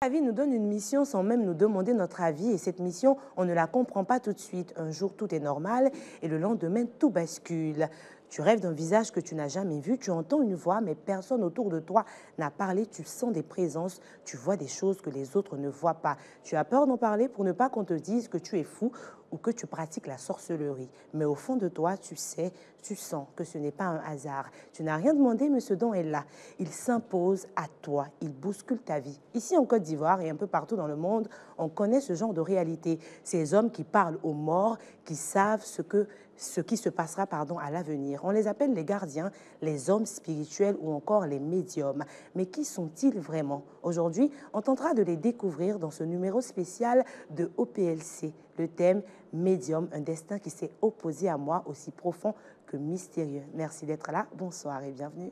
La vie nous donne une mission sans même nous demander notre avis et cette mission, on ne la comprend pas tout de suite. Un jour, tout est normal et le lendemain, tout bascule. Tu rêves d'un visage que tu n'as jamais vu, tu entends une voix, mais personne autour de toi n'a parlé, tu sens des présences, tu vois des choses que les autres ne voient pas. Tu as peur d'en parler pour ne pas qu'on te dise que tu es fou ou que tu pratiques la sorcellerie. Mais au fond de toi, tu sais, tu sens que ce n'est pas un hasard. Tu n'as rien demandé, mais ce don est là. Il s'impose à toi, il bouscule ta vie. Ici en Côte d'Ivoire et un peu partout dans le monde, on connaît ce genre de réalité. Ces hommes qui parlent aux morts, qui savent ce qui se passera à l'avenir. On les appelle les gardiens, les hommes spirituels ou encore les médiums. Mais qui sont-ils vraiment? Aujourd'hui, on tentera de les découvrir dans ce numéro spécial de OPLC. Le thème médium, un destin qui s'est opposé à moi, aussi profond que mystérieux. Merci d'être là. Bonsoir et bienvenue.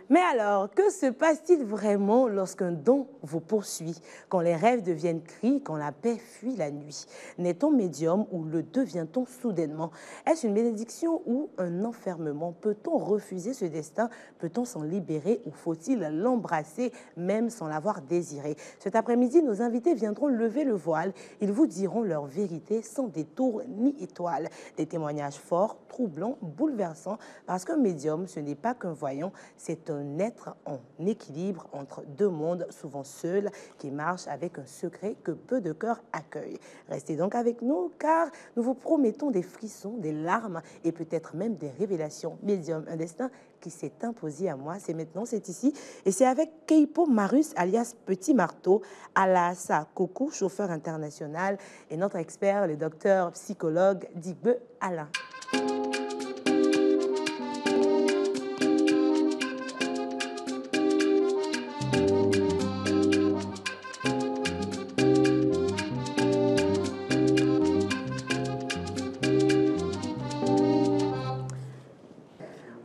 Mais alors, que se passe-t-il vraiment lorsqu'un don vous poursuit, quand les rêves deviennent cris, quand la paix fuit la nuit? N'est-on médium ou le devient-on soudainement? Est-ce une bénédiction ou un enfermement? Peut-on refuser ce destin? Peut-on s'en libérer ou faut-il l'embrasser même sans l'avoir désiré? Cet après-midi, nos invités viendront lever le voile. Ils vous diront leur vérité sans détour ni étoile. Des témoignages forts, troublants, bouleversants, parce qu'un médium, ce n'est pas qu'un voyant, c'est un être en équilibre entre deux mondes, souvent seul, qui marche avec un secret que peu de cœurs accueillent. Restez donc avec nous, car nous vous promettons des frissons, des larmes et peut-être même des révélations. Médium, un destin qui s'est imposé à moi, c'est maintenant, c'est ici. Et c'est avec Keipo Marus, alias Petit Marteau, Alassa Kokou, chauffeur international, et notre expert, le docteur psychologue Digbe Alain.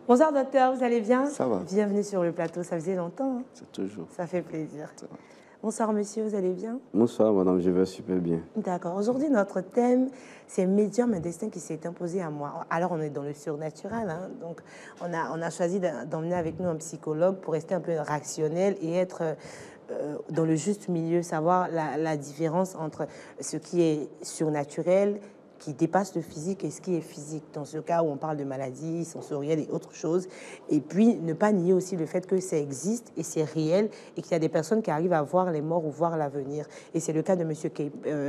Bonsoir docteur, vous allez bien? Ça va. Bienvenue sur le plateau, ça faisait longtemps. Hein? C'est toujours. Ça fait plaisir. Bonsoir monsieur, vous allez bien? Bonsoir madame, je vais super bien. D'accord. Aujourd'hui, notre thème, c'est médium, un destin qui s'est imposé à moi. Alors, on est dans le surnaturel, hein? Donc on a choisi d'emmener avec nous un psychologue pour rester un peu rationnel et être dans le juste milieu, savoir la différence entre ce qui est surnaturel, qui dépasse le physique et ce qui est physique, dans ce cas où on parle de maladies sensorielles et autres choses. Et puis, ne pas nier aussi le fait que ça existe et c'est réel et qu'il y a des personnes qui arrivent à voir les morts ou voir l'avenir. Et c'est le cas de M.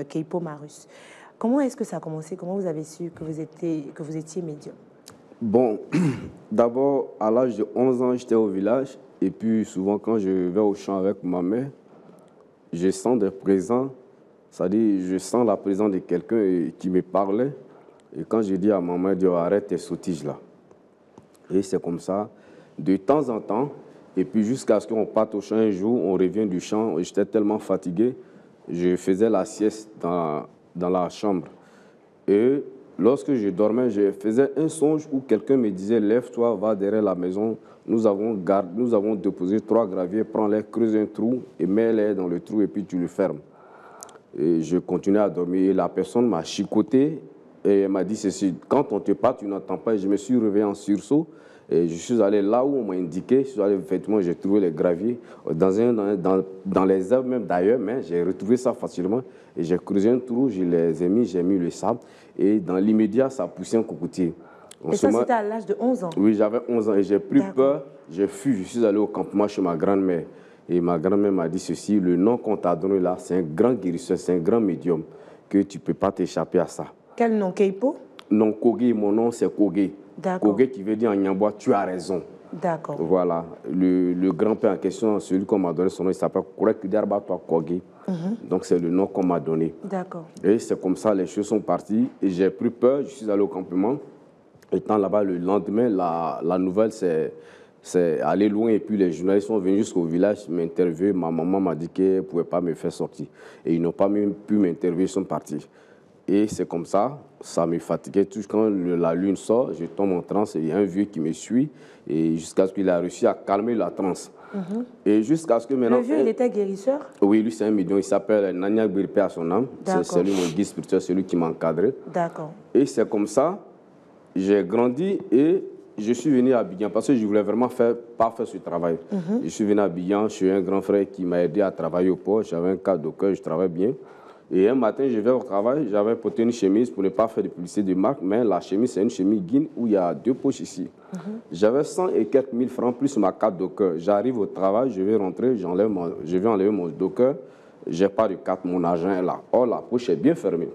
Keipo Marus. Comment est-ce que ça a commencé? Comment vous avez su que vous étiez médium? Bon, d'abord, à l'âge de 11 ans, j'étais au village. Et puis, souvent, quand je vais au champ avec ma mère, je sens des présents. C'est-à-dire, je sens la présence de quelqu'un qui me parlait. Et quand je dis à maman, elle dit, oh, arrête tes sottiges là. Et c'est comme ça, de temps en temps. Et puis jusqu'à ce qu'on parte au champ un jour, on revient du champ. J'étais tellement fatigué, je faisais la sieste dans la chambre. Et lorsque je dormais, je faisais un songe où quelqu'un me disait, lève-toi, va derrière la maison. Nous avons déposé 3 graviers, prends-les, creuse un trou et mets-les dans le trou et puis tu le fermes. Et je continuais à dormir et la personne m'a chicoté et elle m'a dit ceci, quand on te parle, tu n'entends pas. Et je me suis réveillé en sursaut et je suis allé là où on m'a indiqué. Je suis allé, effectivement, j'ai trouvé les graviers dans les herbes même d'ailleurs, mais j'ai retrouvé ça facilement. Et j'ai creusé un trou, je les ai mis, j'ai mis le sable et dans l'immédiat, ça a poussé un cocotier. Et ça, c'était à l'âge de 11 ans? Oui, j'avais 11 ans et j'ai pris peur, j'ai fui, je suis allé au campement chez ma grand-mère. Et ma grand-mère m'a dit ceci, le nom qu'on t'a donné là, c'est un grand guérisseur, c'est un grand médium, que tu ne peux pas t'échapper à ça. Quel nom, Keipo? Non, Kogé, mon nom c'est Kogé. Kogé qui veut dire en Nyambois, tu as raison. D'accord. Voilà, le grand-père en question, celui qu'on m'a donné, son nom, il s'appelle Korekidarbatwa Kogé. Donc c'est le nom qu'on m'a donné. D'accord. Et c'est comme ça, les choses sont parties. Et j'ai pris peur, je suis allé au campement. Étant là-bas, le lendemain, la nouvelle, c'est aller loin. Et puis les journalistes sont venus jusqu'au village m'interviewer. Ma maman m'a dit qu'elle ne pouvait pas me faire sortir. Et ils n'ont pas même pu m'interviewer, ils sont partis. Et c'est comme ça me fatiguait. Toujours quand la lune sort, je tombe en transe, il y a un vieux qui me suit, et jusqu'à ce qu'il a réussi à calmer la transe. Et jusqu'à ce que maintenant... Le vieux, il était guérisseur? Oui, lui, c'est un médium. Il s'appelle Nanya Gbirpe à son âme. C'est lui, mon guide spirituel, celui qui m'a encadré. D'accord. Et c'est comme ça, j'ai grandi et je suis venu à Abidjan parce que je voulais vraiment pas faire ce travail. Je suis venu à Abidjan, je suis un grand frère qui m'a aidé à travailler au port. J'avais un cadre au cœur, je travaillais bien. Et un matin, je vais au travail, j'avais porté une chemise pour ne pas faire de publicité de marque, mais la chemise, c'est une chemise Guine où il y a 2 poches ici. J'avais 100 et quelques mille francs plus ma carte Docker. J'arrive au travail, je vais rentrer, je vais enlever mon Docker. Je n'ai pas de carte, mon argent est là. Or, la poche est bien fermée.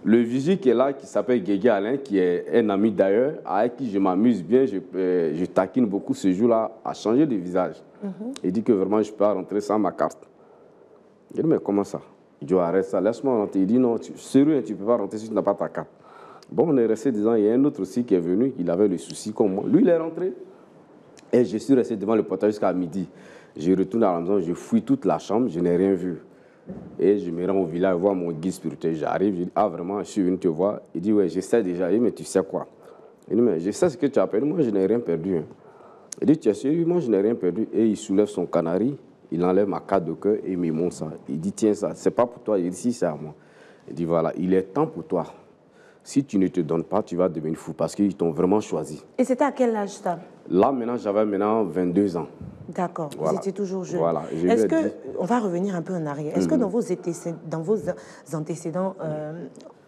Le vigile qui est là, qui s'appelle Guégué Alain, qui est un ami d'ailleurs, avec qui je m'amuse bien, je taquine beaucoup ce jour-là, a changé de visage. Il dit que vraiment, je peux rentrer sans ma carte. Je dis, mais comment ça? Je dis, arrête ça, laisse-moi rentrer. Il dit, non, sérieux, tu ne peux pas rentrer si tu n'as pas ta carte. Bon, on est resté 10 ans. Il y a un autre aussi qui est venu, il avait le souci comme moi. Lui, il est rentré. Et je suis resté devant le portail jusqu'à midi. Je retourne à la maison, je fouille toute la chambre, je n'ai rien vu. Et je me rends au village, voir mon guide spirituel. J'arrive, je dis, ah vraiment, je suis venu te voir. Il dit, ouais, je sais déjà. Il dit, mais tu sais quoi? Il dit, mais je sais ce que tu as perdu. Moi, je n'ai rien perdu. Il dit, tu es sérieux? Moi, je n'ai rien perdu. Et il soulève son canari, il enlève ma carte de cœur et il me montre ça. Il dit, tiens ça, c'est pas pour toi. Il dit, si, c'est à moi. Il dit, voilà, il est temps pour toi. Si tu ne te donnes pas, tu vas devenir fou parce qu'ils t'ont vraiment choisi. Et c'était à quel âge ça? Là, maintenant, j'avais 22 ans. D'accord, Voilà. vous étiez toujours jeune. Voilà. Est-ce que, on va revenir un peu en arrière, est-ce que dans vos antécédents,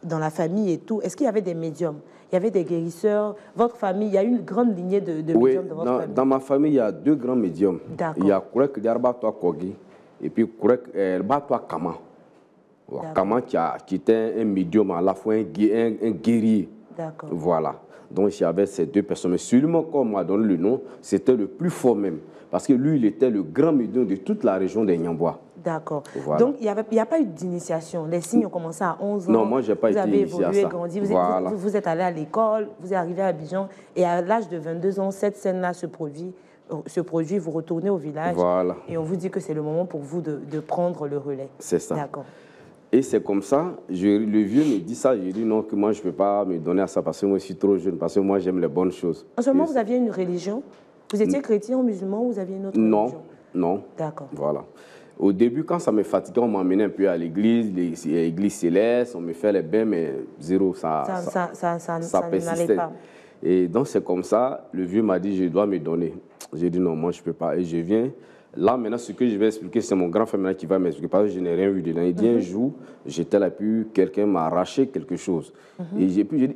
dans la famille et tout, est-ce qu'il y avait des médiums? Il y avait des guérisseurs? Votre famille, il y a une grande lignée de médiums dans votre famille? Dans ma famille, il y a 2 grands médiums. D'accord. Il y a Kourek Diarbatwa Kogi et puis Kourek Batwa Kama. Kama qui était un médium, à la fois un guerrier. D'accord. Voilà. Donc, il y avait ces 2 personnes. Mais seulement quand on m'a donné le nom, c'était le plus fort même. Parce que lui, il était le grand médium de toute la région des Nyambois. D'accord. Voilà. Donc, il n'y a pas eu d'initiation. Les signes ont commencé à 11 ans. Non, moi, je n'ai pas été initié à ça. Vous avez évolué, grandi. Vous êtes allé à l'école, vous êtes arrivé à Abidjan. Et à l'âge de 22 ans, cette scène-là se produit, vous retournez au village. Voilà. Et on vous dit que c'est le moment pour vous de prendre le relais. C'est ça. D'accord. Et c'est comme ça, le vieux me dit ça, j'ai dit non, que moi je ne peux pas me donner à ça parce que moi je suis trop jeune, parce que moi j'aime les bonnes choses. En ce moment, vous aviez une religion? Vous étiez chrétien ou musulman ou vous aviez une autre religion? Non. D'accord. Voilà. Au début, quand ça me fatiguait, on m'emmenait un peu à l'église, l'église céleste, on me fait les bains, mais zéro, ça persistait. Pas. Et donc c'est comme ça, le vieux m'a dit, je dois me donner. J'ai dit non, moi je ne peux pas. Et je viens. Là, maintenant, ce que je vais expliquer, c'est mon grand frère qui va m'expliquer, parce que je n'ai rien vu dedans. Il dit, un jour, j'étais là, puis quelqu'un m'a arraché quelque chose. Et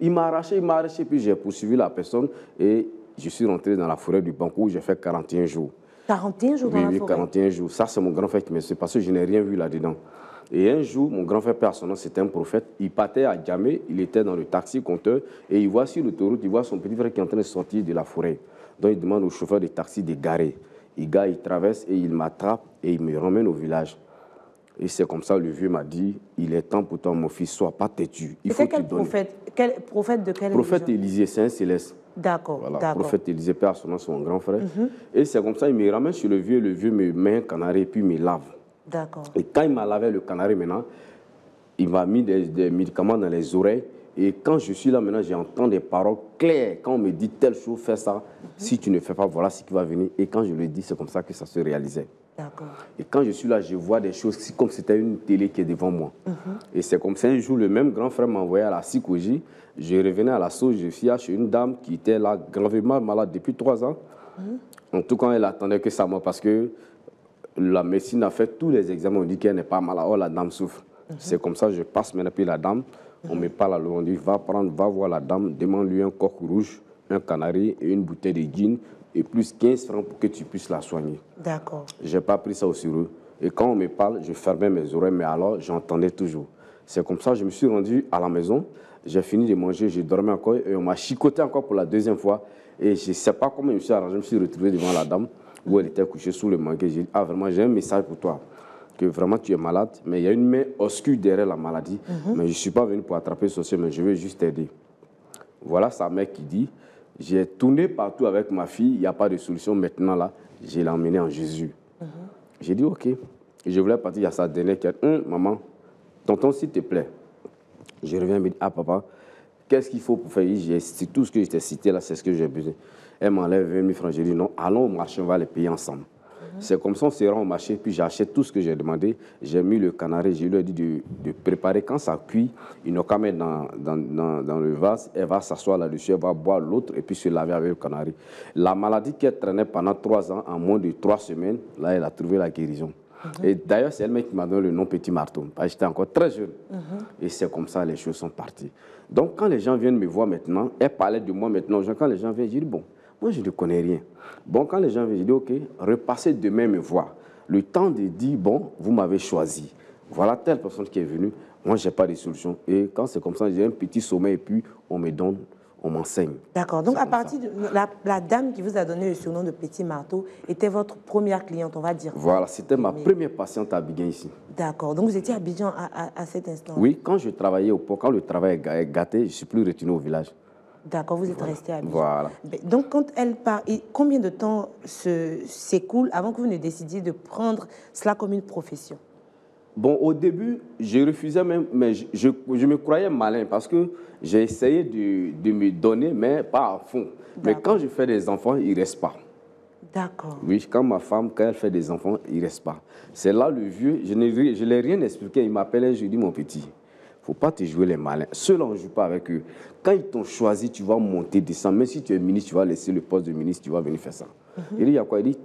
il m'a arraché, puis j'ai poursuivi la personne, et je suis rentré dans la forêt du Banco, où j'ai fait 41 jours. 41 jours dans la forêt? Oui, 41 jours. Ça, c'est mon grand frère qui m'explique, parce que je n'ai rien vu là-dedans. Et un jour, mon grand frère, père son nom, c'était un prophète, il partait à Djamé, il était dans le taxi compteur, et il voit sur l'autoroute, il voit son petit frère qui est en train de sortir de la forêt. Donc, il demande au chauffeur de taxi de garer. Il traverse et il m'attrape et il me ramène au village. Et c'est comme ça, le vieux m'a dit, il est temps pour toi, mon fils, sois pas têtu. Il faut quel prophète? Prophète de quel Prophète Élisée, c'est un céleste. D'accord. Voilà, prophète Élisée, père son nom, c'est mon grand frère. Et c'est comme ça, il me ramène sur le vieux me met un canari et puis il me lave. D'accord. Et quand il m'a lavé le canari maintenant, il m'a mis des médicaments dans les oreilles. Et quand je suis là maintenant, j'entends des paroles claires. Quand on me dit telle chose, fais ça. Si tu ne fais pas, voilà ce qui va venir. Et quand je le dis, c'est comme ça que ça se réalisait. D'accord. Et quand je suis là, je vois des choses comme c'était une télé qui est devant moi. Et c'est comme ça, un jour, le même grand frère m'a envoyé à la Sikoji. Je revenais à la sauce, je suis chez une dame qui était là, gravement malade depuis 3 ans. En tout cas, elle attendait que ça meure parce que la médecine a fait tous les examens. On dit qu'elle n'est pas malade. Oh, la dame souffre. C'est comme ça, je passe maintenant, puis la dame. On me parle à l'eau, on dit va voir la dame, demande-lui un coq rouge, un canari et une bouteille de gin et plus 15 francs pour que tu puisses la soigner. D'accord. Je n'ai pas pris ça au sérieux. Et quand on me parle, je fermais mes oreilles, mais alors j'entendais toujours. C'est comme ça, je me suis rendu à la maison, j'ai fini de manger, j'ai dormi encore et on m'a chicoté encore pour la 2e fois. Et je ne sais pas comment je me suis arrangé, je me suis retrouvé devant la dame où elle était couchée sous le manguier. J'ai dit, ah vraiment, j'ai un message pour toi. Que vraiment tu es malade, mais il y a une main obscure derrière la maladie. Mais je ne suis pas venu pour attraper ce sorcier, mais je veux juste t'aider. Voilà sa mère qui dit, j'ai tourné partout avec ma fille, il n'y a pas de solution. Maintenant, là, je l'ai emmenée en Jésus. J'ai dit, OK. Et je voulais partir, il y a sa dernière qui a dit, maman, tonton, s'il te plaît, Je reviens et me dis, ah papa, qu'est-ce qu'il faut pour faire? C'est tout ce que je t'ai cité là, c'est ce que j'ai besoin. Elle m'enlève 20 000 francs. Je dis non, allons au marché, on va les payer ensemble. C'est comme ça, on se rend au marché, puis j'achète tout ce que j'ai demandé. J'ai mis le canari, je lui ai dit de préparer. Quand ça cuit, il n'a qu'à mettre dans le vase, elle va s'asseoir là-dessus, elle va boire l'autre et puis se laver avec le canari. La maladie qu'elle traînait pendant 3 ans, en moins de 3 semaines, là, elle a trouvé la guérison. Et d'ailleurs, c'est elle-même qui m'a donné le nom Petit Marteau. J'étais encore très jeune. Et c'est comme ça les choses sont parties. Donc, quand les gens viennent me voir maintenant, elle parlait de moi maintenant. Quand les gens viennent, je dis, bon, moi, je ne connais rien. Bon, quand les gens viennent, je dis, OK, repassez demain me voir. Le temps de dire, bon, vous m'avez choisi. Voilà telle personne qui est venue. Moi, je n'ai pas de solution. Et quand c'est comme ça, j'ai un petit sommeil et puis on me donne, on m'enseigne. D'accord. Donc, à partir de la dame qui vous a donné le surnom de Petit Marteau était votre première cliente, on va dire. Voilà, c'était ma première patiente à Abidjan ici. D'accord. Donc, vous étiez à Abidjan à cet instant? Oui, quand je travaillait au port, quand le travail est gâté, je ne suis plus retourné au village. D'accord, vous êtes resté à Abidjan. Voilà. Donc, quand elle part, combien de temps s'écoule avant que vous ne décidiez de prendre cela comme une profession? Bon, au début, je refusais même, mais je me croyais malin parce que j'ai essayé de me donner, mais pas à fond. Mais quand je fais des enfants, ils ne restent pas. D'accord. Oui, quand ma femme, quand elle fait des enfants, ils ne restent pas. C'est là le vieux, je ne l'ai rien expliqué, il m'appelait, je lui dis, mon petit, il ne faut pas te jouer les malins. Ceux-là, on ne joue pas avec eux. Quand ils t'ont choisi, tu vas monter, descendre. Même si tu es ministre, tu vas laisser le poste de ministre, tu vas venir faire ça. Il dit, il y a quoi? Il dit,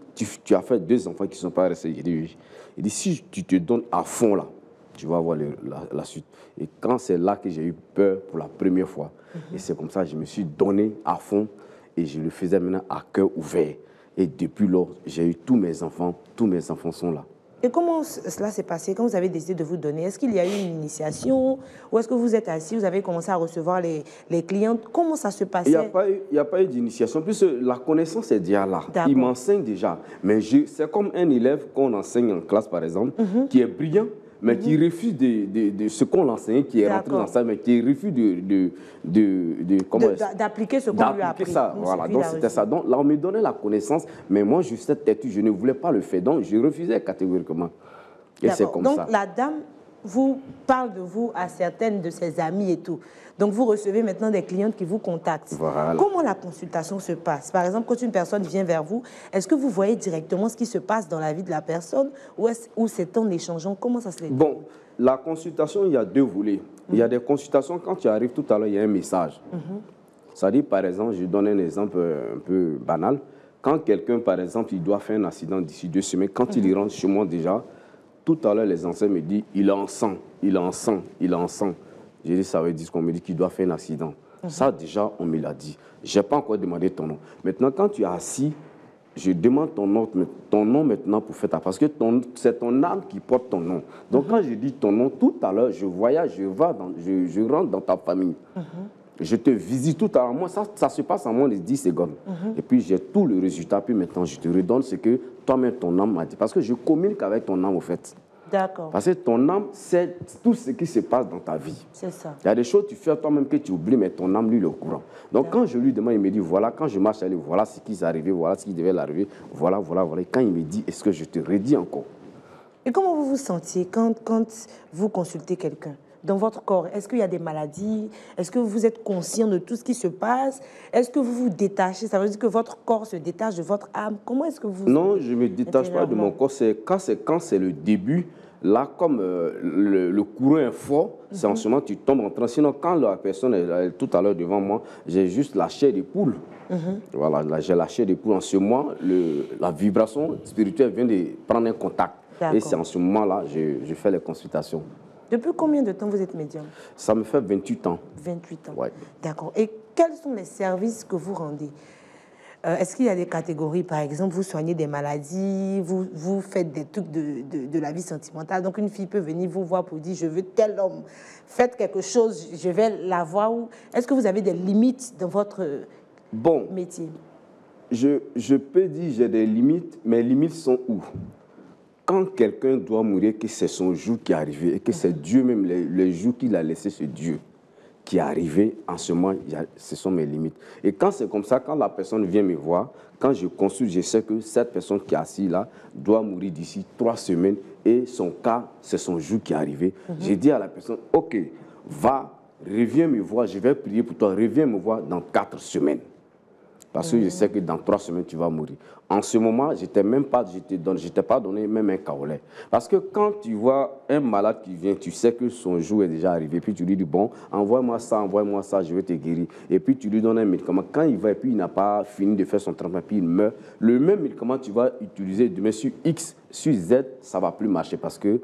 tu as fait 2 enfants qui ne sont pas restés. Il dit, oui. Il dit, si tu te donnes à fond là, tu vas voir la suite. Et quand c'est là que j'ai eu peur pour la première fois, et c'est comme ça que je me suis donné à fond et je le faisais maintenant à cœur ouvert. Et depuis lors, j'ai eu tous mes enfants sont là. Et comment cela s'est passé quand vous avez décidé de vous donner? Est-ce qu'il y a eu une initiation ou est-ce que vous êtes assis, vous avez commencé à recevoir les clientes? Comment ça se passait? Il n'y a pas eu d'initiation, puisque la connaissance est déjà là. Il m'enseigne déjà. Mais c'est comme un élève qu'on enseigne en classe, par exemple, qui est brillant, mais qui refuse de ce qu'on l'enseigne, qui est rentré dans ça, mais qui refuse d'appliquer ce qu'on lui a appris. Ça, voilà. Donc c'était ça. Donc là, on me donnait la connaissance, mais moi, je suis têtu, je ne voulais pas le faire. Donc je refusais catégoriquement. Et c'est comme ça. Donc la dame vous parle de vous à certaines de ses amies et tout. Donc vous recevez maintenant des clientes qui vous contactent. Voilà. Comment la consultation se passe? Par exemple, quand une personne vient vers vous, est-ce que vous voyez directement ce qui se passe dans la vie de la personne ou c'est en échangeant? Comment ça se fait? Bon, la consultation, il y a 2 volets. Il y a des consultations, quand tu arrives tout à l'heure, il y a un message. Ça dit, par exemple, je donne un exemple un peu banal. Quand quelqu'un, par exemple, il doit faire un accident d'ici 2 semaines, quand il y rentre chez moi déjà, tout à l'heure, les anciens me disent, il est en sang, il est en sang, il est en sang. J'ai dit, ça veut dire qu'on me dit qu'il doit faire un accident. Ça, déjà, on me l'a dit. Je n'ai pas encore demandé ton nom. Maintenant, quand tu es assis, je demande ton nom maintenant pour faire ta... Parce que c'est ton âme qui porte ton nom. Donc, quand je dis ton nom, tout à l'heure, je voyage, je rentre dans ta famille. Je te visite tout à l'heure. Moi, ça se passe en moins de 10 secondes. Et puis, j'ai tout le résultat. Puis maintenant, je te redonne ce que toi-même, ton âme m'a dit. Parce que je communique avec ton âme, au fait. D'accord. Parce que ton âme, c'est tout ce qui se passe dans ta vie. C'est ça. Il y a des choses que tu fais toi-même que tu oublies, mais ton âme, lui, le courant. Donc, quand je lui demande, il me dit, voilà, quand je marche à lui, voilà ce qui est arrivé, voilà ce qui devait l'arriver, voilà. Et quand il me dit, est-ce que je te redis encore? Et comment vous vous sentiez quand vous consultez quelqu'un? Dans votre corps, est-ce qu'il y a des maladies? Est-ce que vous êtes conscient de tout ce qui se passe? Est-ce que vous vous détachez? Ça veut dire que votre corps se détache de votre âme? Comment est-ce que vous... Non, je ne me détache pas de mon corps. Quand c'est le début, là, comme le courant est fort, c'est en ce moment que tu tombes en train. Sinon, quand la personne est tout à l'heure devant moi, j'ai juste la chair de poule. Voilà, là, j'ai la chair de poule. En ce moment, la vibration spirituelle vient de prendre un contact. Et c'est en ce moment-là que je fais les consultations. Depuis combien de temps vous êtes médium? Ça me fait 28 ans. 28 ans. Ouais. D'accord. Et quels sont les services que vous rendez? Est-ce qu'il y a des catégories, par exemple, vous soignez des maladies, vous faites des trucs de la vie sentimentale? Donc, une fille peut venir vous voir pour dire, je veux tel homme, faites quelque chose, je vais la voir. Est-ce que vous avez des limites dans votre métier? Je peux dire j'ai des limites. Mes limites sont où? Quand quelqu'un doit mourir, que c'est son jour qui est arrivé et que c'est Dieu même, le jour qu'il a laissé, ce Dieu qui est arrivé, en ce moment, ce sont mes limites. Et quand c'est comme ça, quand la personne vient me voir, quand je consulte, je sais que cette personne qui est assise là doit mourir d'ici 3 semaines et son cas, c'est son jour qui est arrivé. Je dis à la personne, OK, va reviens me voir, je vais prier pour toi, reviens me voir dans 4 semaines. Parce que je sais que dans 3 semaines, tu vas mourir. En ce moment, je t'ai pas donné même un kaolin. Parce que quand tu vois un malade qui vient, tu sais que son jour est déjà arrivé. Puis tu lui dis, bon, envoie-moi ça, je vais te guérir. Et puis tu lui donnes un médicament. Quand il va et puis il n'a pas fini de faire son traitement, puis il meurt, le même médicament tu vas utiliser demain sur X, sur Z, ça ne va plus marcher parce que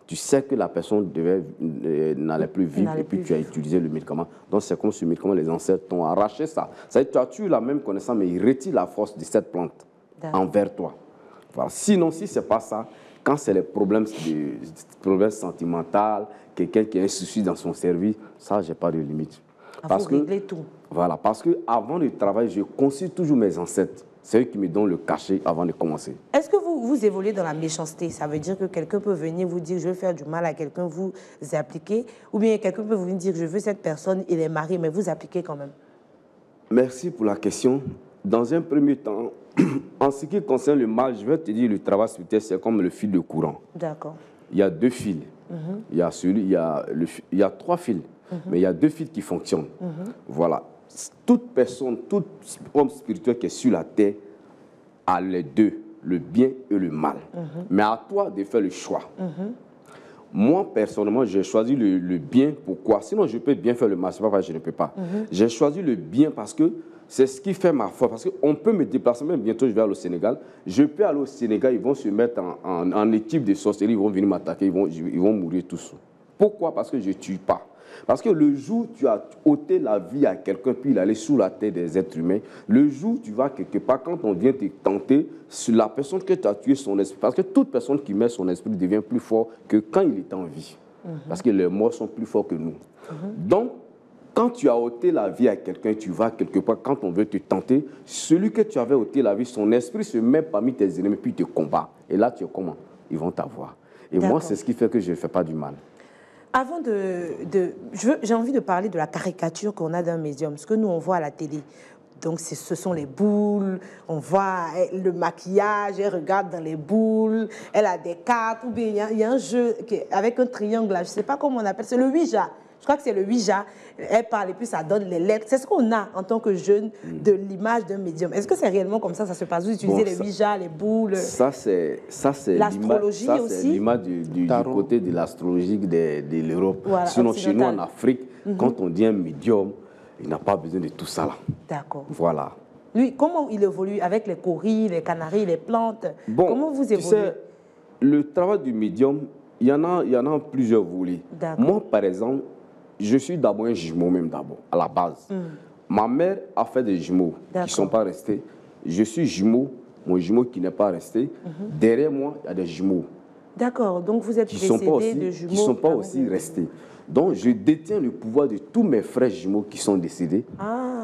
tu sais que la personne n'allait plus vivre et puis tu as utilisé le médicament. Donc, c'est comme ce médicament, les ancêtres t'ont arraché ça. C'est-à-dire que tu as eu la même connaissance, mais il retire la force de cette plante envers toi. Voilà. Sinon, si ce n'est pas ça, quand c'est les problèmes sentimentaux, quelqu'un qui a un souci dans son service, ça, je n'ai pas de limite. Parce que régler tout. Voilà, parce qu'avant de travailler, je consulte toujours mes ancêtres. C'est eux qui me donnent le cachet avant de commencer. Est-ce que vous évoluez dans la méchanceté? Ça veut dire que quelqu'un peut venir vous dire « je veux faire du mal à quelqu'un », vous appliquez? Ou bien quelqu'un peut vous dire « je veux cette personne, il est marié », mais vous appliquez quand même? Merci pour la question. Dans un premier temps, en ce qui concerne le mal, je vais te dire le travail spirituel, c'est comme le fil de courant. D'accord. Il y a 2 fils. Il y a 3 fils, mais il y a 2 fils qui fonctionnent. Voilà. Toute personne, tout homme spirituel qui est sur la terre a les 2, le bien et le mal. Mais à toi de faire le choix. Moi, personnellement, j'ai choisi le bien. Pourquoi? Sinon, je peux bien faire le mal. Ce n'est pas vrai, je ne peux pas. J'ai choisi le bien parce que c'est ce qui fait ma force. Parce qu'on peut me déplacer, même bientôt, je vais aller au Sénégal. Je peux aller au Sénégal, ils vont se mettre en équipe de sorcellerie, ils vont venir m'attaquer, ils vont mourir tous. Pourquoi? Parce que je ne tue pas. Parce que le jour où tu as ôté la vie à quelqu'un, puis il allait sous la tête des êtres humains, le jour où tu vas quelque part, quand on vient te tenter, sur la personne que tu as tué son esprit, parce que toute personne qui met son esprit devient plus fort que quand il est en vie. Parce que les morts sont plus forts que nous. Donc, quand tu as ôté la vie à quelqu'un, tu vas quelque part, quand on veut te tenter, celui que tu avais ôté la vie, son esprit se met parmi tes ennemis, puis te combat. Et là, tu es comment? Ils vont t'avoir. Et moi, c'est ce qui fait que je ne fais pas du mal. Avant j'ai envie de parler de la caricature qu'on a d'un médium, ce que nous, on voit à la télé. Donc, ce sont les boules, on voit le maquillage, elle regarde dans les boules, elle a des cartes, ou bien il y a un jeu avec un triangle, là, je ne sais pas comment on appelle, c'est le Ouija. Je crois que c'est le Ouija. Elle parle et puis ça donne les lettres. C'est ce qu'on a en tant que jeune de l'image d'un médium. Est-ce que c'est réellement comme ça se passe? Vous utilisez les Ouija, les boules? Ça, c'est l'astrologie aussi. C'est l'image du côté de l'astrologie de l'Europe. Voilà, sinon, chez nous, en Afrique, quand on dit un médium, il n'a pas besoin de tout ça là. D'accord. Voilà. Lui, comment il évolue avec les coris, les canaris, les plantes? Bon, comment vous évoluez? Tu sais, le travail du médium, il y en a plusieurs volets. Moi, par exemple, je suis d'abord un jumeau même d'abord, à la base. Ma mère a fait des jumeaux qui ne sont pas restés. Je suis jumeau, mon jumeau qui n'est pas resté. Derrière moi, il y a des jumeaux. D'accord, donc vous êtes précédé de jumeaux. Qui ne sont pas aussi restés. Donc, je détiens le pouvoir de tous mes frères jumeaux qui sont décédés,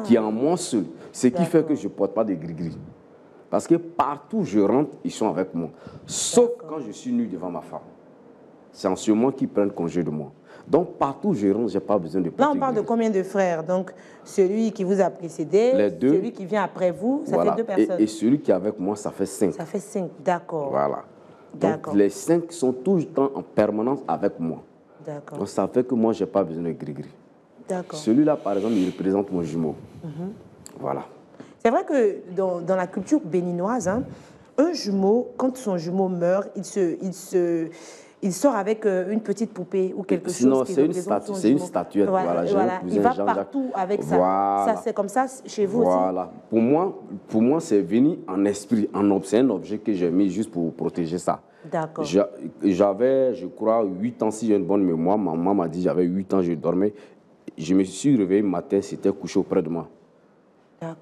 qui est en moi seul. Ce qui fait que je ne porte pas de gris-gris. Parce que partout où je rentre, ils sont avec moi. Sauf quand je suis nu devant ma femme. C'est en ce moment qu'ils prennent congé de moi. Donc, partout où je rentre, je n'ai pas besoin de porter. Là, on parle de combien de frères? Donc, celui qui vous a précédé, les 2, celui qui vient après vous, ça fait 2 personnes. Et celui qui est avec moi, ça fait 5. Ça fait 5, d'accord. Voilà. Donc, les 5 sont tout le temps en permanence avec moi. D'accord. Donc, ça fait que moi, je n'ai pas besoin de gris-gris. D'accord. Celui-là, par exemple, il représente mon jumeau. Voilà. C'est vrai que dans la culture béninoise, hein, un jumeau, quand son jumeau meurt, il sort avec une petite poupée ou quelque chose qui représente son jumeau. C'est une statuette. Voilà. Il va partout avec ça. Voilà. Ça, c'est comme ça chez vous aussi? Voilà. Pour moi, c'est venu en esprit. C'est un objet que j'ai mis juste pour protéger ça. D'accord. J'avais, je crois, 8 ans, si j'ai une bonne mémoire. Ma maman m'a dit j'avais 8 ans, je dormais. Je me suis réveillé le matin, c'était couché auprès de moi.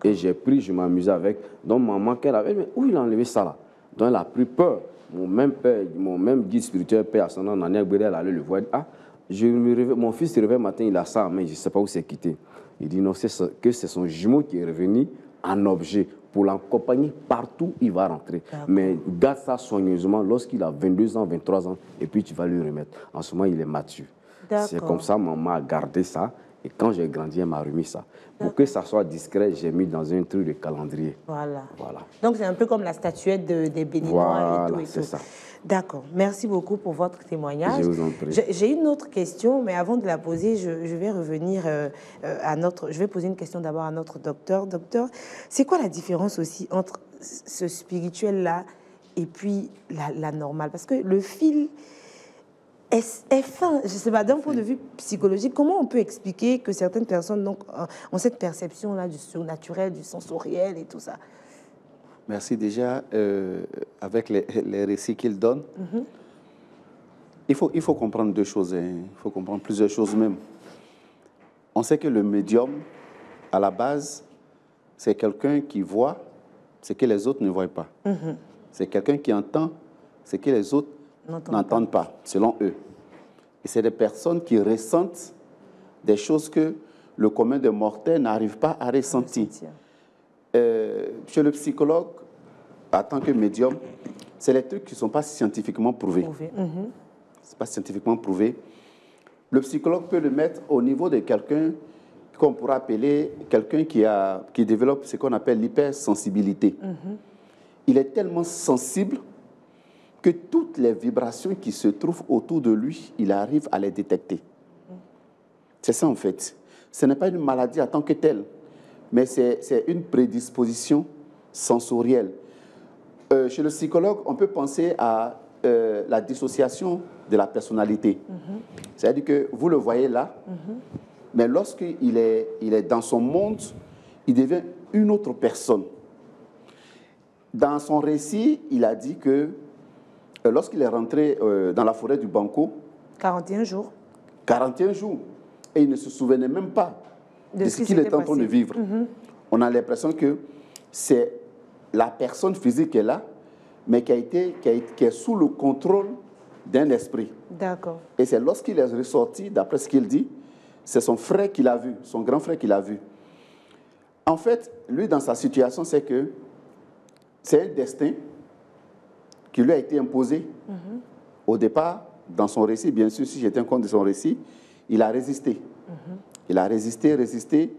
Et j'ai pris, je m'amusais avec. Donc, maman, qu'elle avait, mais où il a enlevé ça là? Donc, elle a pris peur. Mon même guide spirituel, Père Ascendant, Nania Gbede, elle allait le voir. Ah, mon fils se réveille le matin, il a ça en main, je ne sais pas où c'est quitté. Il dit non, c'est son jumeau qui est revenu en objet pour l'accompagner partout où il va rentrer. Mais garde ça soigneusement lorsqu'il a 22 ans, 23 ans, et puis tu vas lui remettre. En ce moment, il est mature. C'est comme ça, maman a gardé ça. Et quand j'ai grandi, elle m'a remis ça. Pour que ça soit discret, j'ai mis dans un truc de calendrier. Voilà. Voilà. Donc, c'est un peu comme la statuette des Béninois et tout. Voilà, c'est ça. D'accord. Merci beaucoup pour votre témoignage. Je vous en prie. J'ai une autre question, mais avant de la poser, je vais revenir à notre... Je vais poser une question d'abord à notre docteur. Docteur, c'est quoi la différence aussi entre ce spirituel-là et puis la normale? Parce que le fil est fin. Je ne sais pas, d'un point de vue psychologique, comment on peut expliquer que certaines personnes donc, ont cette perception-là du surnaturel, du sensoriel et tout ça? Merci déjà. Avec les récits qu'il donne, il faut comprendre deux choses. Il faut comprendre plusieurs choses même. On sait que le médium, à la base, c'est quelqu'un qui voit ce que les autres ne voient pas. C'est quelqu'un qui entend ce que les autres n'entendent pas, selon eux. Et c'est des personnes qui ressentent des choses que le commun des mortels n'arrive pas à ressentir. Chez le psychologue, en tant que médium, c'est les trucs qui ne sont pas scientifiquement prouvés. C'est pas scientifiquement prouvé. Le psychologue peut le mettre au niveau de quelqu'un qu'on pourrait appeler quelqu'un qui développe ce qu'on appelle l'hypersensibilité. Il est tellement sensible que toutes les vibrations qui se trouvent autour de lui, il arrive à les détecter. C'est ça en fait. Ce n'est pas une maladie en tant que telle, mais c'est une prédisposition sensorielle. Chez le psychologue, on peut penser à la dissociation de la personnalité. C'est-à-dire que vous le voyez là, mais lorsqu'il est dans son monde, il devient une autre personne. Dans son récit, il a dit que lorsqu'il est rentré dans la forêt du Banco, 41 jours. 41 jours. Et il ne se souvenait même pas de ce qu'il était en train de vivre. On a l'impression que c'est la personne physique qui est là, mais qui est sous le contrôle d'un esprit. D'accord. Et c'est lorsqu'il est ressorti, d'après ce qu'il dit, c'est son frère qui l'a vu, son grand frère qui l'a vu. En fait, lui, dans sa situation, c'est que c'est un destin qui lui a été imposé. Au départ, dans son récit, bien sûr, si j'étais un compte de son récit, il a résisté. Il a résisté,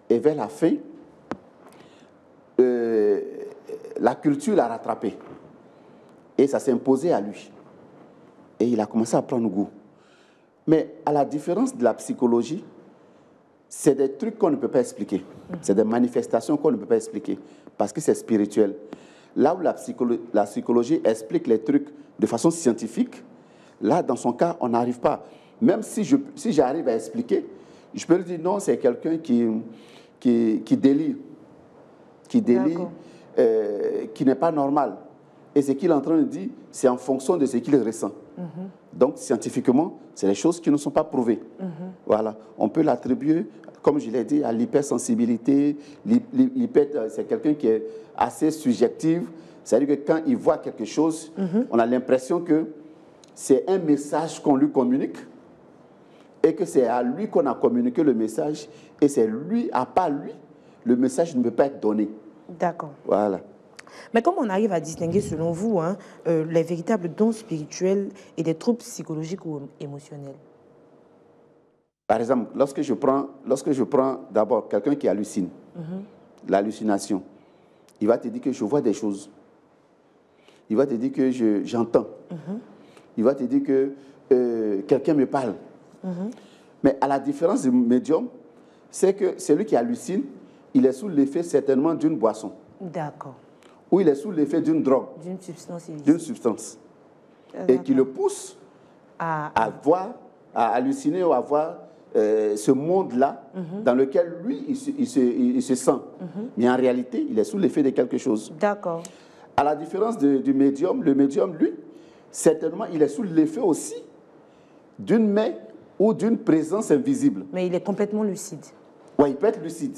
et vers la fin, la culture l'a rattrapé. Et ça s'est imposé à lui. Et il a commencé à prendre goût. Mais à la différence de la psychologie, c'est des trucs qu'on ne peut pas expliquer. C'est des manifestations qu'on ne peut pas expliquer, parce que c'est spirituel. Là où la psychologie explique les trucs de façon scientifique, là, dans son cas, on n'arrive pas. Même si j'arrive à expliquer, je peux lui dire non, c'est quelqu'un qui délire, qui n'est pas normal. Et ce qu'il est en train de dire, c'est en fonction de ce qu'il ressent. Donc, scientifiquement, c'est les choses qui ne sont pas prouvées. Voilà. On peut l'attribuer, comme je l'ai dit, à l'hypersensibilité. C'est quelqu'un qui est assez subjectif. C'est-à-dire que quand il voit quelque chose, on a l'impression que c'est un message qu'on lui communique et que c'est à lui qu'on a communiqué le message et c'est lui, à part lui, le message ne peut pas être donné. D'accord. Voilà. Mais comment on arrive à distinguer, selon vous, les véritables dons spirituels et des troubles psychologiques ou émotionnels? Par exemple, lorsque je prends d'abord quelqu'un qui hallucine, l'hallucination, il va te dire que je vois des choses. Il va te dire que j'entends. Il va te dire que quelqu'un me parle. Mais à la différence du médium, c'est que celui qui hallucine, il est sous l'effet certainement d'une boisson. D'accord. Ou il est sous l'effet d'une drogue. D'une substance illicite. D'une substance. Et qui le pousse à halluciner ou à voir ce monde-là dans lequel lui, il se sent. Mais en réalité, il est sous l'effet de quelque chose. D'accord. À la différence du médium, le médium, lui, certainement, il est sous l'effet aussi d'une main ou d'une présence invisible. Mais il est complètement lucide. Oui, il peut être lucide.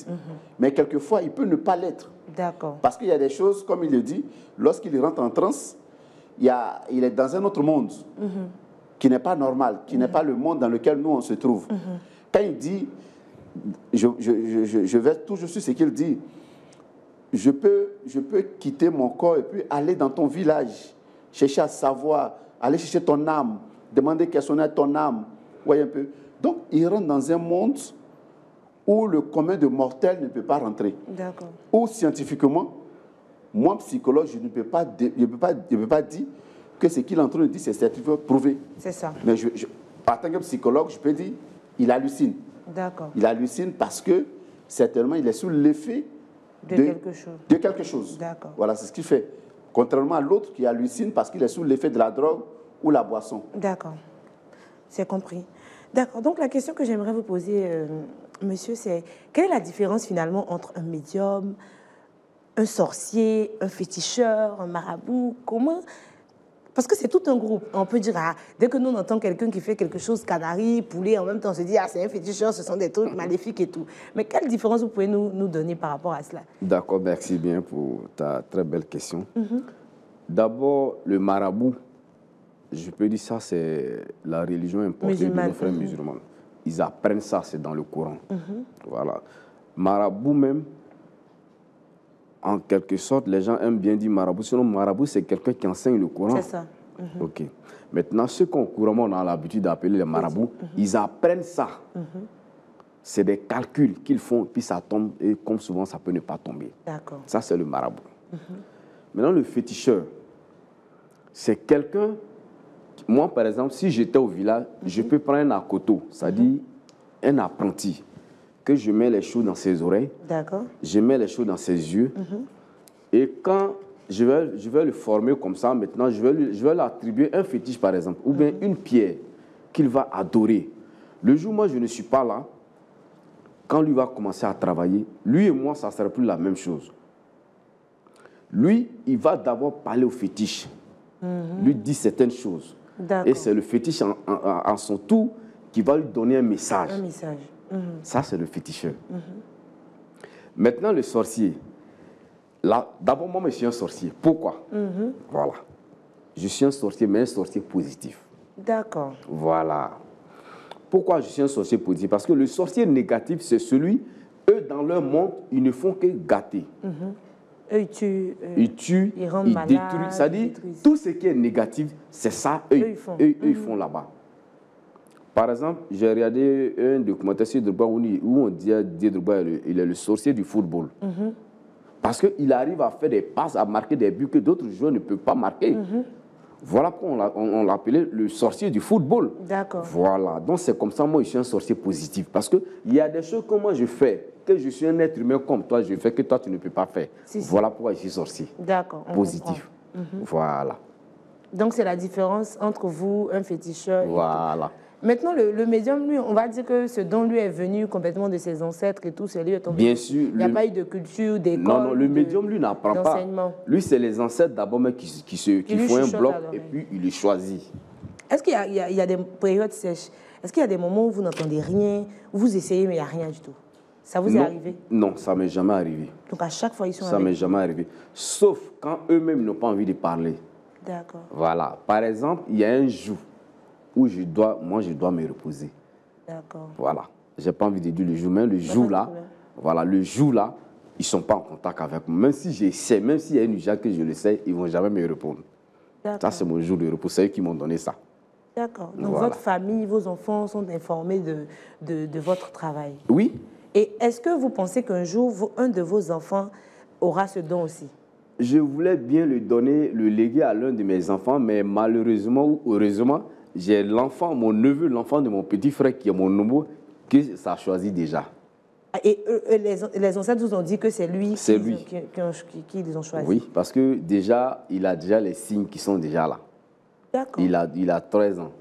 Mais quelquefois, il peut ne pas l'être. D'accord. Parce qu'il y a des choses, comme il le dit, lorsqu'il rentre en transe, il est dans un autre monde qui n'est pas normal, qui n'est pas le monde dans lequel nous, on se trouve. Quand il dit, je vais toujours sur ce qu'il dit, je peux quitter mon corps et puis aller dans ton village, chercher à savoir, aller chercher ton âme, demander questionner ton âme. Voyez un peu. Donc, il rentre dans un monde où le commun de mortels ne peut pas rentrer. D'accord. Ou scientifiquement, moi, psychologue, je ne peux pas dire que ce qu'il est en train de dire, c'est certifié, prouvé. C'est ça. Mais en tant que psychologue, je peux dire, il hallucine. D'accord. Il hallucine parce que, certainement, il est sous l'effet de quelque chose. D'accord. Voilà, c'est ce qu'il fait. Contrairement à l'autre qui hallucine parce qu'il est sous l'effet de la drogue ou la boisson. D'accord. C'est compris. D'accord. Donc, la question que j'aimerais vous poser, monsieur, c'est quelle est la différence finalement entre un médium, un sorcier, un féticheur, un marabout? Comment? Parce que c'est tout un groupe. On peut dire, dès que nous on entend quelqu'un qui fait quelque chose, canari, poulet, en même temps on se dit, c'est un féticheur, ce sont des trucs maléfiques et tout. Mais quelle différence vous pouvez nous donner par rapport à cela? D'accord, merci bien pour ta très belle question. D'abord, le marabout, je peux dire ça, c'est la religion importée de nos frères musulmans. Ils apprennent ça, c'est dans le Coran. Voilà. Marabout même, en quelque sorte, les gens aiment bien dire marabout. Sinon, marabout, c'est quelqu'un qui enseigne le Coran. C'est ça. OK. Maintenant, ceux qu'on couramment on a l'habitude d'appeler les marabouts, ils apprennent ça. C'est des calculs qu'ils font, puis ça tombe, et comme souvent, ça peut ne pas tomber. D'accord. Ça, c'est le marabout. Maintenant, le féticheur, c'est quelqu'un... Moi, par exemple, si j'étais au village, je peux prendre un akoto, c'est-à-dire un apprenti, que je mets les choses dans ses oreilles, je mets les choses dans ses yeux, et quand je vais le former comme ça, maintenant, je vais lui attribuer un fétiche, par exemple, ou bien une pierre qu'il va adorer. Le jour où moi, je ne suis pas là, quand lui va commencer à travailler, lui et moi, ça ne sera plus la même chose. Lui, il va d'abord parler au fétiche, lui dire certaines choses. Et c'est le fétiche en son tour qui va lui donner un message. Un message. Ça, c'est le féticheur. Maintenant, le sorcier. Là, d'abord, moi, je suis un sorcier. Pourquoi? Voilà. Je suis un sorcier, mais un sorcier positif. D'accord. Voilà. Pourquoi je suis un sorcier positif? Parce que le sorcier négatif, c'est celui, eux, dans leur monde, ils ne font que gâter. Eux, ils tuent, ils rendent malades, détruisent. C'est-à-dire, tout ce qui est négatif, c'est ça, eux, ils font là-bas. Par exemple, j'ai regardé un documentaire sur Drogba où on dit que Drogba, il est le sorcier du football. Parce qu'il arrive à faire des passes, à marquer des buts que d'autres joueurs ne peuvent pas marquer. Voilà pourquoi on l'appelait le sorcier du football. D'accord. Voilà. Donc, c'est comme ça, moi, je suis un sorcier positif. Parce qu'il y a des choses que moi, je fais, que je suis un être humain comme toi, je fais, que toi, tu ne peux pas faire. Voilà pourquoi je suis sorcier. D'accord. Positif. Voilà. Donc, c'est la différence entre vous, un féticheur, voilà. Maintenant, le médium, lui, on va dire que ce dont lui est venu complètement de ses ancêtres et tout, c'est lui est tombé. Bien sûr. Il n'y a pas eu de culture, d'école. Non, le médium, lui, n'apprend pas. Lui, c'est les ancêtres d'abord qui font un bloc et puis il les choisit. Est-ce qu'il y a des périodes sèches? Est-ce qu'il y a des moments où vous n'entendez rien, où vous essayez mais il n'y a rien du tout? Ça vous est arrivé? Non, ça ne m'est jamais arrivé. Donc à chaque fois, ils sont Ça ne m'est jamais arrivé. Sauf quand eux-mêmes n'ont pas envie de parler. D'accord. Voilà. Par exemple, il y a un jour où je dois me reposer. D'accord. Voilà. Je n'ai pas envie de dire le jour, mais le jour-là, voilà, le jour-là, ils ne sont pas en contact avec moi. Même si j'essaie, même s'il y a une urgence que je le sais, ils ne vont jamais me répondre. Ça, c'est mon jour de repos. C'est eux qui m'ont donné ça. D'accord. Donc votre famille, vos enfants sont informés de votre travail? Oui. Et est-ce que vous pensez qu'un jour, un de vos enfants aura ce don aussi? Je voulais bien le donner, le léguer à l'un de mes enfants, mais malheureusement ou heureusement, j'ai l'enfant, mon neveu, l'enfant de mon petit frère qui est mon nombre, que ça a choisi déjà. Et les ancêtres vous ont dit que c'est lui qui les ont choisis? Oui, parce que déjà, il a déjà les signes qui sont déjà là. D'accord. Il a 13 ans.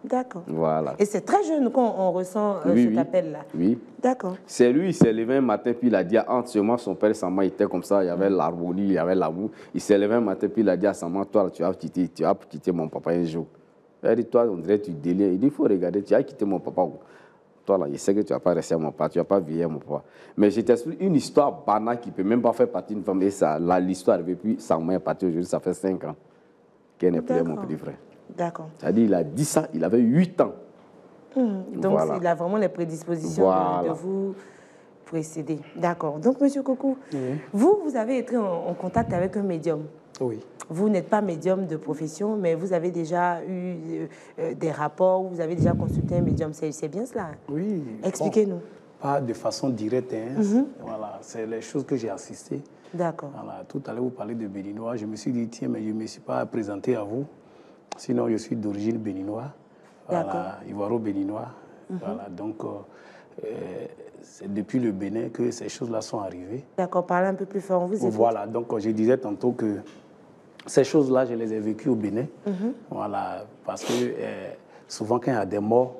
D'accord. Voilà. Et c'est très jeune quand on ressent cet appel-là. Oui. D'accord. C'est lui, il s'est levé un matin, puis il a dit à moi, son père et sa mère étaient comme ça, il y avait l'harmonie, il y avait l'amour. Il s'est levé un matin, puis il a dit à sa mère, toi, tu vas quitter mon papa un jour. Il a dit, toi, on dirait que tu délires. Il dit, il faut regarder, tu as quitté mon papa. Toi, là, je sais que tu ne vas pas rester à mon papa, tu ne vas pas vieillir à mon papa. Mais je t'explique une histoire banale qui ne peut même pas faire partie d'une femme. Et ça, l'histoire arrivée, puis sa mère est partie aujourd'hui, ça fait 5 ans qu'elle n'est plus mon petit frère. D'accord. C'est-à-dire, il a dit ça, il avait 8 ans. Donc, voilà. Il a vraiment les prédispositions de vous précéder. D'accord. Donc, M. Kokou, vous avez été en contact avec un médium. Oui. Vous n'êtes pas médium de profession, mais vous avez déjà eu des rapports, vous avez déjà consulté un médium. C'est bien cela? Oui. Expliquez-nous. pas de façon directe. Hein. Voilà, c'est les choses que j'ai assistées. D'accord. Voilà, tout à l'heure, vous parlez de béninois. Je me suis dit, tiens, mais je ne me suis pas présenté à vous. Sinon, je suis d'origine béninoise. Voilà, ivoiro-béninois. Voilà, donc, c'est depuis le Bénin que ces choses-là sont arrivées. D'accord, parlez un peu plus fort, on vous écoute. Voilà, donc je disais tantôt que ces choses-là, je les ai vécues au Bénin. Voilà, parce que souvent, quand il y a des morts,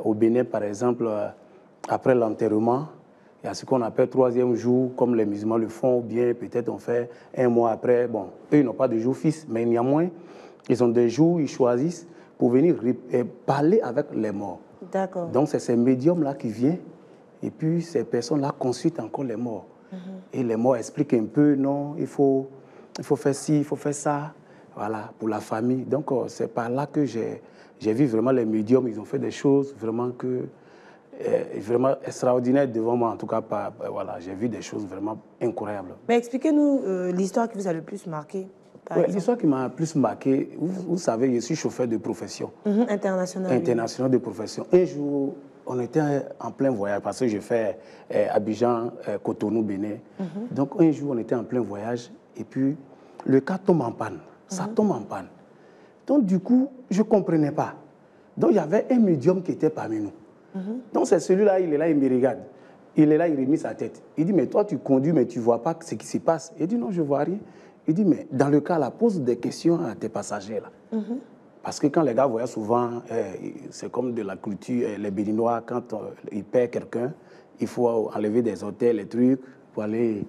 au Bénin, par exemple, après l'enterrement, il y a ce qu'on appelle 3e jour, comme les musulmans le font, ou bien peut-être on fait 1 mois après. Bon, eux, ils n'ont pas de jour fixe, mais néanmoins, ils ont des jours, ils choisissent pour venir parler avec les morts. D'accord. Donc, c'est ces médiums-là qui viennent, et puis ces personnes-là consultent encore les morts. Et les morts expliquent un peu, non, il faut faire ci, il faut faire ça, voilà, pour la famille. Donc, c'est par là que j'ai vu vraiment les médiums, ils ont fait des choses vraiment vraiment extraordinaires devant moi. En tout cas, voilà, j'ai vu des choses vraiment incroyables. Mais expliquez-nous l'histoire qui vous a le plus marqué. L'histoire qui m'a le plus marqué, vous savez, je suis chauffeur de profession. International. International de profession. Un jour, on était en plein voyage, parce que je fais Abidjan, Cotonou, Bénin. Donc, un jour, on était en plein voyage, et puis le car tombe en panne. Ça tombe en panne. Donc, du coup, je ne comprenais pas. Donc, il y avait un médium qui était parmi nous. Donc, c'est celui-là, il est là, il me regarde. Il est là, il remet sa tête. Il dit, mais toi, tu conduis, mais tu ne vois pas ce qui se passe. Il dit, non, je ne vois rien. Il dit, mais dans le cas, là, pose des questions à tes passagers, là. Parce que quand les gars voyagent souvent, c'est comme de la culture, les Béninois, quand ils perdent quelqu'un, il faut enlever des hôtels, les trucs, pour aller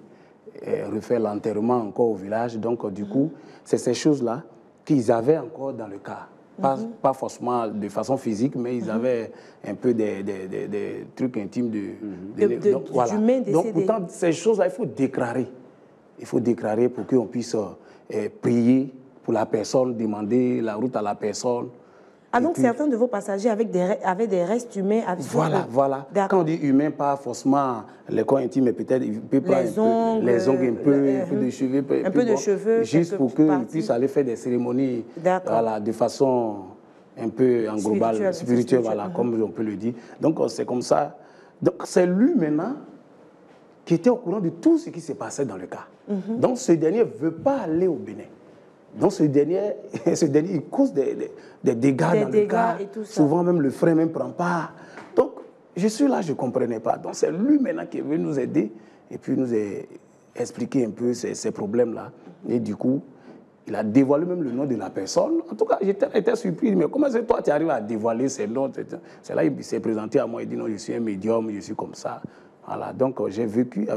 refaire l'enterrement encore au village. Donc, du coup, c'est ces choses-là qu'ils avaient encore dans le cas. Pas forcément de façon physique, mais ils avaient un peu des trucs intimes donc, voilà. Donc, pourtant, ces choses-là, il faut déclarer. Il faut déclarer pour qu'on puisse prier pour la personne, demander la route à la personne. Ah, donc certains de vos passagers avaient des restes humains à Voilà. Quand on dit humain, pas forcément les corps intimes, mais peut-être il peut prendre les ongles, un peu de cheveux. Un peu de cheveux. Juste pour qu'ils puissent aller faire des cérémonies voilà, de façon un peu en global, spirituelle, voilà, comme on peut le dire. Donc c'est comme ça. Donc c'est lui maintenant qui était au courant de tout ce qui se passait dans le cas. Donc ce dernier ne veut pas aller au Bénin. Donc ce dernier il cause des dégâts dans le cas. Et tout ça. Souvent même le frère ne prend pas. Donc je suis là, je ne comprenais pas. Donc c'est lui maintenant qui est venu nous aider et puis nous a expliqué un peu ces problèmes-là. Et du coup, il a dévoilé même le nom de la personne. En tout cas, j'étais surpris. Mais comment est-ce que toi, tu arrives à dévoiler ces noms? C'est là qu'il s'est présenté à moi. Il dit non, je suis un médium, je suis comme ça. Voilà. Donc j'ai vécu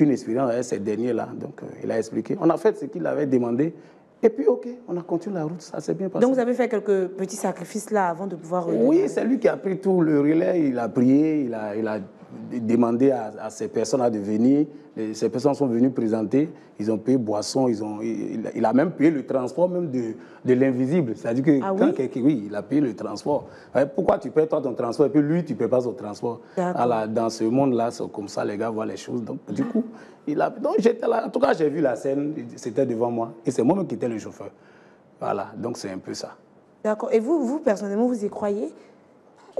une expérience avec ces derniers-là. Donc il a expliqué. On a fait ce qu'il avait demandé. Et puis, OK, on a continué la route. Ça s'est bien passé. Donc vous avez fait quelques petits sacrifices là avant de pouvoir redémarrer. Oui, c'est lui qui a pris tout le relais. Il a prié, il a demandé à ces personnes de venir. Ces personnes sont venues présenter. Ils ont payé boisson. Il a même payé le transport même de l'invisible. C'est-à-dire que quand quelqu'un... Oui, il a payé le transport. Pourquoi tu payes toi ton transport et puis lui, tu ne payes pas son transport? Alors, dans ce monde-là, c'est comme ça, les gars voient les choses. Donc, du coup, donc j'étais là. En tout cas, j'ai vu la scène. C'était devant moi. Et c'est moi-même qui étais le chauffeur. Voilà, donc c'est un peu ça. D'accord. Et vous, personnellement, vous y croyez?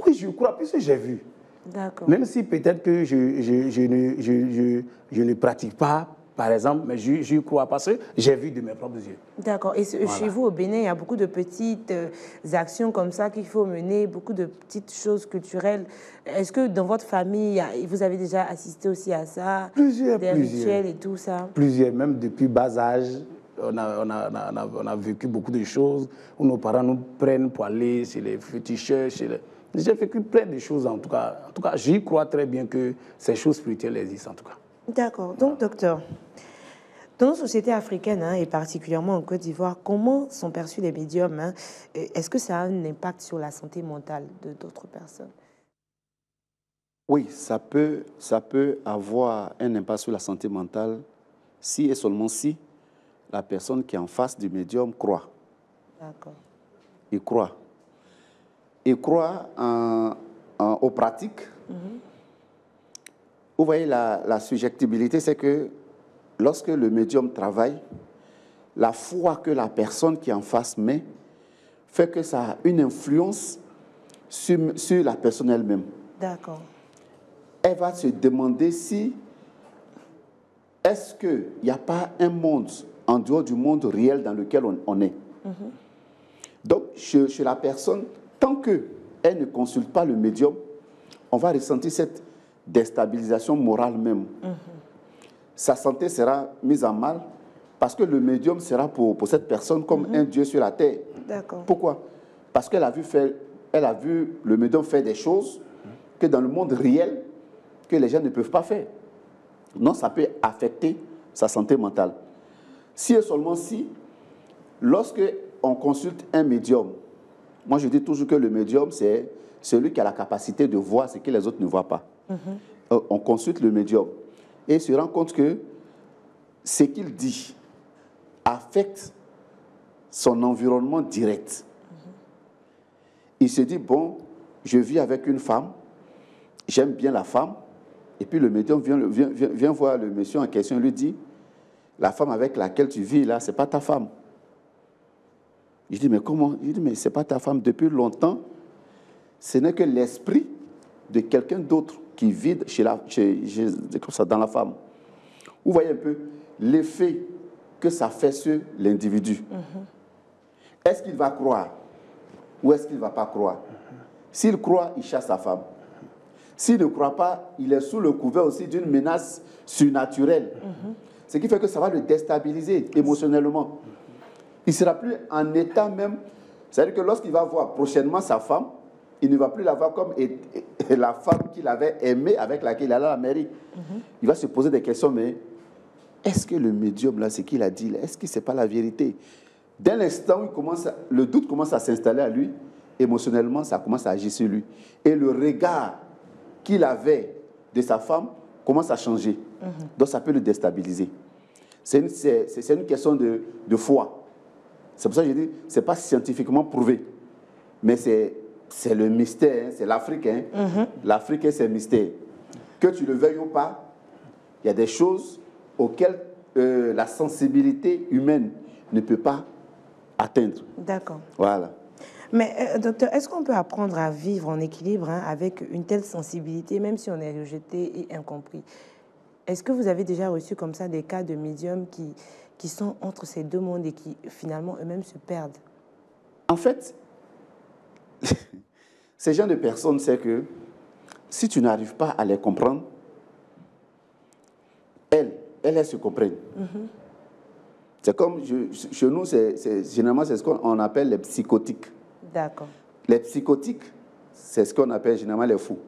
Oui, je crois, puisque j'ai vu. D'accord. Même si peut-être que je ne pratique pas, par exemple, mais je crois parce que j'ai vu de mes propres yeux. D'accord. Et chez vous, au Bénin, il y a beaucoup de petites actions comme ça qu'il faut mener, beaucoup de petites choses culturelles. Est-ce que dans votre famille, vous avez déjà assisté aussi à ça? Plusieurs. Rituels et tout ça? Plusieurs, même depuis bas âge. On a vécu beaucoup de choses où nos parents nous prennent pour aller chez les féticheurs, J'ai vécu plein de choses, en tout cas, j'y crois très bien que ces choses spirituelles existent, en tout cas. D'accord. Donc, docteur, dans nos sociétés africaines, et particulièrement en Côte d'Ivoire, comment sont perçus les médiums? Est-ce que ça a un impact sur la santé mentale de d'autres personnes? Oui, ça peut avoir un impact sur la santé mentale si et seulement si la personne qui est en face du médium croit. D'accord. Il croit. Il croit aux pratiques. Vous voyez, la subjectivité, c'est que lorsque le médium travaille, la foi que la personne qui est en face met fait que ça a une influence sur la personne elle-même. D'accord. elle va se demander si, est-ce qu'il n'y a pas un monde en dehors du monde réel dans lequel on est. Donc, chez la personne, tant qu'elle ne consulte pas le médium, on va ressentir cette déstabilisation morale même. Sa santé sera mise en mal parce que le médium sera pour cette personne comme un Dieu sur la terre. Pourquoi? Parce qu'elle a vu le médium faire des choses que dans le monde réel, que les gens ne peuvent pas faire. Non, ça peut affecter sa santé mentale. Si et seulement si, lorsque on consulte un médium, moi je dis toujours que le médium, c'est celui qui a la capacité de voir ce que les autres ne voient pas. On consulte le médium et se rend compte que ce qu'il dit affecte son environnement direct. Il se dit, bon, je vis avec une femme, j'aime bien la femme, et puis le médium vient voir le monsieur en question et lui dit, la femme avec laquelle tu vis là, ce n'est pas ta femme. Je dis, mais comment? Il dit, mais ce n'est pas ta femme. Depuis longtemps, ce n'est que l'esprit de quelqu'un d'autre qui vit dans la femme. Vous voyez un peu l'effet que ça fait sur l'individu. Est-ce qu'il va croire ou est-ce qu'il ne va pas croire? S'il croit, il chasse sa femme. S'il ne croit pas, il est sous le couvert aussi d'une menace surnaturelle. Ce qui fait que ça va le déstabiliser émotionnellement. Il ne sera plus en état même. C'est-à-dire que lorsqu'il va voir prochainement sa femme, il ne va plus la voir comme la femme qu'il avait aimée, avec laquelle il allait à la mairie. Il va se poser des questions, mais est-ce que le médium, là, ce qu'il a dit, est-ce que ce n'est pas la vérité? Dès l'instant où le doute commence à s'installer à lui, émotionnellement, ça commence à agir sur lui. Et le regard qu'il avait de sa femme commence à changer. Donc, ça peut le déstabiliser. C'est une question de foi. C'est pour ça que je dis, ce n'est pas scientifiquement prouvé. Mais c'est le mystère, hein, c'est l'Afrique. Hein. L'Afrique et ses mystères. Que tu le veuilles ou pas, il y a des choses auxquelles la sensibilité humaine ne peut pas atteindre. D'accord. Voilà. Mais docteur, est-ce qu'on peut apprendre à vivre en équilibre avec une telle sensibilité, même si on est rejeté et incompris? Est-ce que vous avez déjà reçu comme ça des cas de médiums qui sont entre ces deux mondes et qui finalement eux-mêmes se perdent? En fait, ces gens de personnes, c'est que si tu n'arrives pas à les comprendre, elles se comprennent. C'est comme, chez nous, généralement, c'est ce qu'on appelle les psychotiques. D'accord. Les psychotiques, c'est ce qu'on appelle généralement les fous.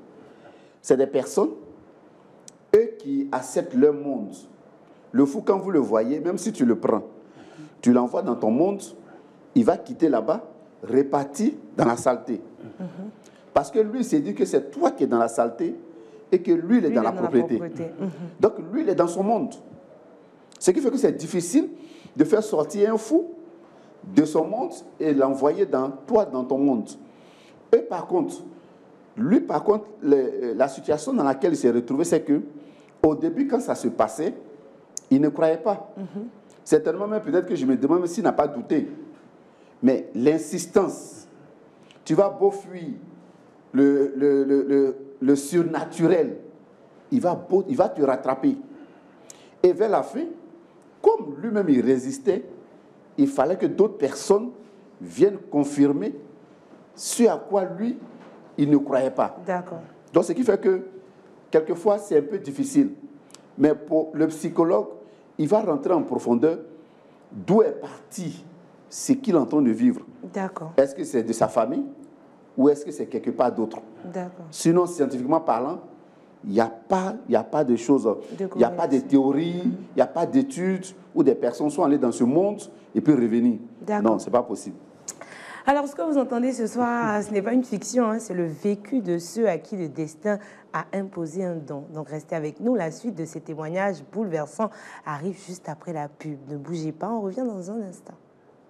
C'est des personnes, eux qui acceptent leur monde. Le fou, quand vous le voyez, même si tu le prends, tu l'envoies dans ton monde, il va quitter là-bas, réparti dans la saleté. Parce que lui, il s'est dit que c'est toi qui es dans la saleté et que lui, il est dans la propriété. Donc, lui, il est dans son monde. Ce qui fait que c'est difficile de faire sortir un fou de son monde et l'envoyer dans ton monde. Et par contre, lui, la situation dans laquelle il s'est retrouvé, c'est que au début, quand ça se passait, il ne croyait pas. Certainement, même peut-être que je me demande s'il n'a pas douté. Mais l'insistance, tu vas beau fuir le surnaturel, il va te rattraper. Et vers la fin, comme lui-même il résistait, il fallait que d'autres personnes viennent confirmer ce à quoi lui, il ne croyait pas. D'accord. Donc, ce qui fait que, quelquefois, c'est un peu difficile. Mais pour le psychologue, il va rentrer en profondeur d'où est parti ce qu'il est en train de vivre. D'accord. Est-ce que c'est de sa famille ou est-ce que c'est quelque part d'autre? D'accord. Sinon, scientifiquement parlant, il n'y a pas de choses, il n'y a pas de théorie, il n'y a pas d'études où des personnes sont allées dans ce monde et puis revenir. Non, ce n'est pas possible. Alors, ce que vous entendez ce soir, ce n'est pas une fiction, hein, c'est le vécu de ceux à qui le destin a imposé un don. Donc, restez avec nous. La suite de ces témoignages bouleversants arrive juste après la pub. Ne bougez pas, on revient dans un instant.